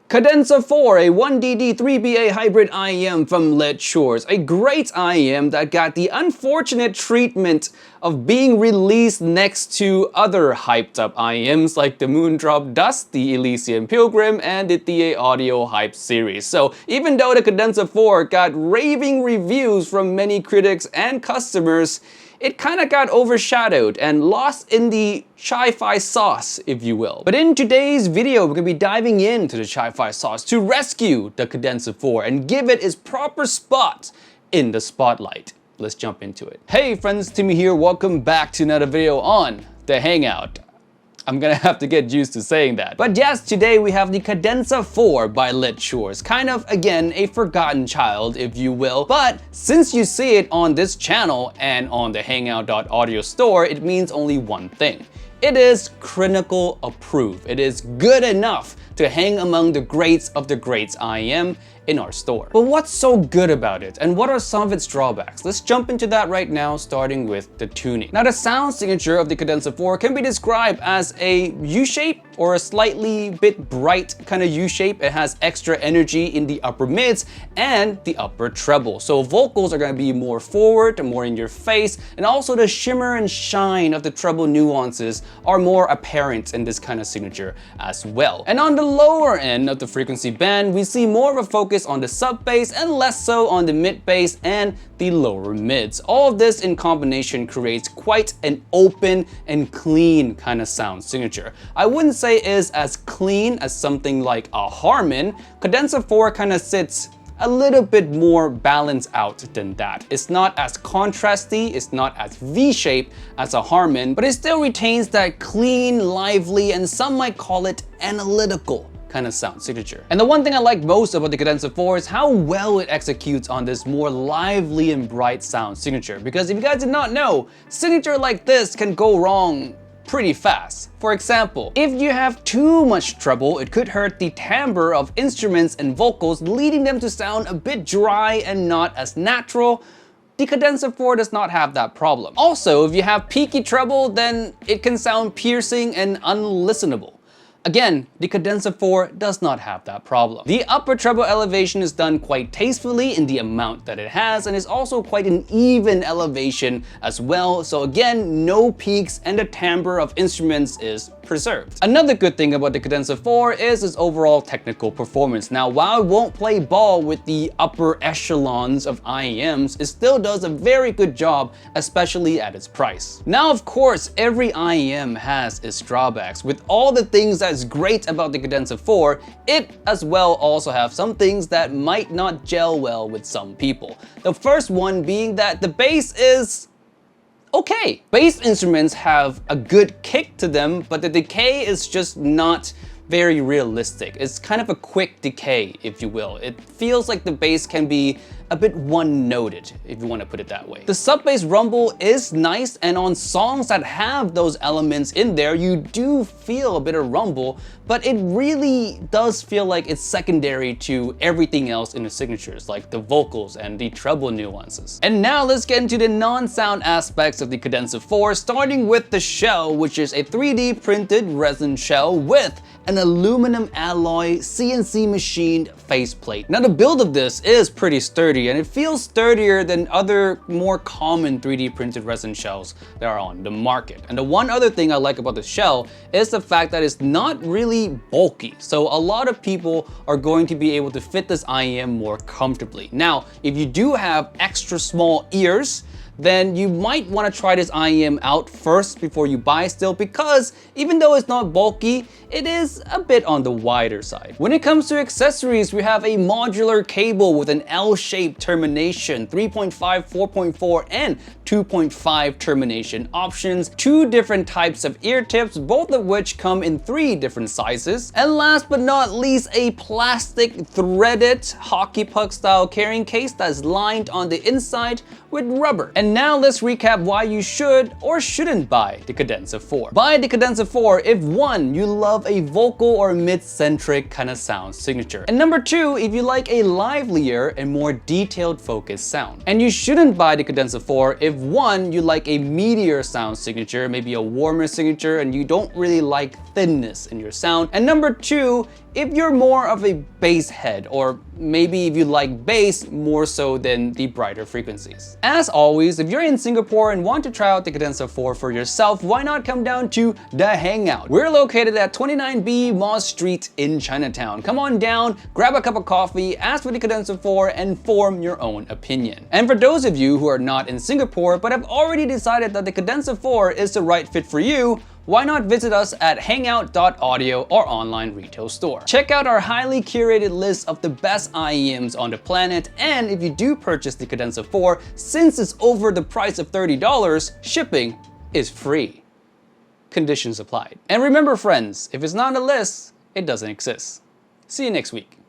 Cadenza 4, a 1DD 3BA hybrid IEM from Letshuoer, a great IEM that got the unfortunate treatment of being released next to other hyped up IEMs like the Moondrop Dust, the Elysian Pilgrim, and the TA Audio Hype series. So even though the Cadenza 4 got raving reviews from many critics and customers, it kinda got overshadowed and lost in the Chi-Fi sauce, if you will. But in today's video, we're gonna be diving into the Chi-Fi sauce to rescue the Cadenza 4 and give it its proper spot in the spotlight. Let's jump into it. Hey friends, Timmy here. Welcome back to another video on the Hangout. I'm gonna have to get used to saying that. But yes, today we have the Cadenza 4 by Letshuoer. Kind of, again, a forgotten child, if you will. But since you see it on this channel and on the Hangout.audio store, it means only one thing. It is critical approved. It is good enough to hang among the greats of the greats IEM in our store. But what's so good about it, and what are some of its drawbacks? Let's jump into that right now, starting with the tuning. Now, the sound signature of the Cadenza 4 can be described as a U-shape or a slightly bit bright kind of U-shape. It has extra energy in the upper mids and the upper treble. So vocals are going to be more forward, more in your face, and also the shimmer and shine of the treble nuances are more apparent in this kind of signature as well. And on the lower end of the frequency band, we see more of a focus on the sub bass and less so on the mid bass and the lower mids. All of this in combination creates quite an open and clean kind of sound signature. I wouldn't say it is as clean as something like a Harman. Cadenza 4 kind of sits a little bit more balanced out than that. It's not as contrasty, it's not as V-shaped as a Harman, but it still retains that clean, lively, and some might call it analytical kind of sound signature. And the one thing I like most about the Cadenza 4 is how well it executes on this more lively and bright sound signature. Because if you guys did not know, signature like this can go wrong pretty fast. For example, if you have too much treble, it could hurt the timbre of instruments and vocals, leading them to sound a bit dry and not as natural. The Cadenza 4 does not have that problem. Also, if you have peaky treble, then it can sound piercing and unlistenable. Again, the Cadenza 4 does not have that problem. The upper treble elevation is done quite tastefully in the amount that it has, and is also quite an even elevation as well. So again, no peaks and the timbre of instruments is preserved. Another good thing about the Cadenza 4 is its overall technical performance. Now, while it won't play ball with the upper echelons of IEMs, it still does a very good job, especially at its price. Now, of course, every IEM has its drawbacks. With all the things that's great about the Cadenza 4, it as well also have some things that might not gel well with some people. The first one being that the bass is okay. Bass instruments have a good kick to them, but the decay is just not very realistic. It's kind of a quick decay, if you will. It feels like the bass can be a bit one-noted, if you want to put it that way. The sub-bass rumble is nice, and on songs that have those elements in there, you do feel a bit of rumble, but it really does feel like it's secondary to everything else in the signatures, like the vocals and the treble nuances. And now let's get into the non-sound aspects of the Cadenza 4, starting with the shell, which is a 3D printed resin shell with an aluminum alloy CNC machined faceplate. Now, the build of this is pretty sturdy, and it feels sturdier than other more common 3D printed resin shells that are on the market. And the one other thing I like about the shell is the fact that it's not really bulky. So a lot of people are going to be able to fit this IEM more comfortably. Now, if you do have extra small ears, then you might want to try this IEM out first before you buy still, because even though it's not bulky, it is a bit on the wider side. When it comes to accessories, we have a modular cable with an L-shaped termination, 3.5, 4.4, and 2.5 termination options, 2 different types of ear tips, both of which come in 3 different sizes, and last but not least, a plastic threaded hockey puck style carrying case that's lined on the inside with rubber. And now let's recap why you should or shouldn't buy the Cadenza 4. Buy the Cadenza 4 if 1, you love a vocal or mid-centric kind of sound signature, and number 2, if you like a livelier and more detailed focused sound. And you shouldn't buy the Cadenza 4 if 1, you like a meatier sound signature, maybe a warmer signature, and you don't really like thinness in your sound. And number 2, if you're more of a bass head, or maybe if you like bass more so than the brighter frequencies. As always, if you're in Singapore and want to try out the Cadenza 4 for yourself, why not come down to the Hangout? We're located at 29B Moss Street in Chinatown. Come on down, grab a cup of coffee, ask for the Cadenza 4, and form your own opinion. And for those of you who are not in Singapore but have already decided that the Cadenza 4 is the right fit for you, why not visit us at hangout.audio or online retail store. Check out our highly curated list of the best IEMs on the planet, and if you do purchase the Cadenza 4, since it's over the price of $30, shipping is free. Conditions applied. And remember friends, if it's not on the list, it doesn't exist. See you next week.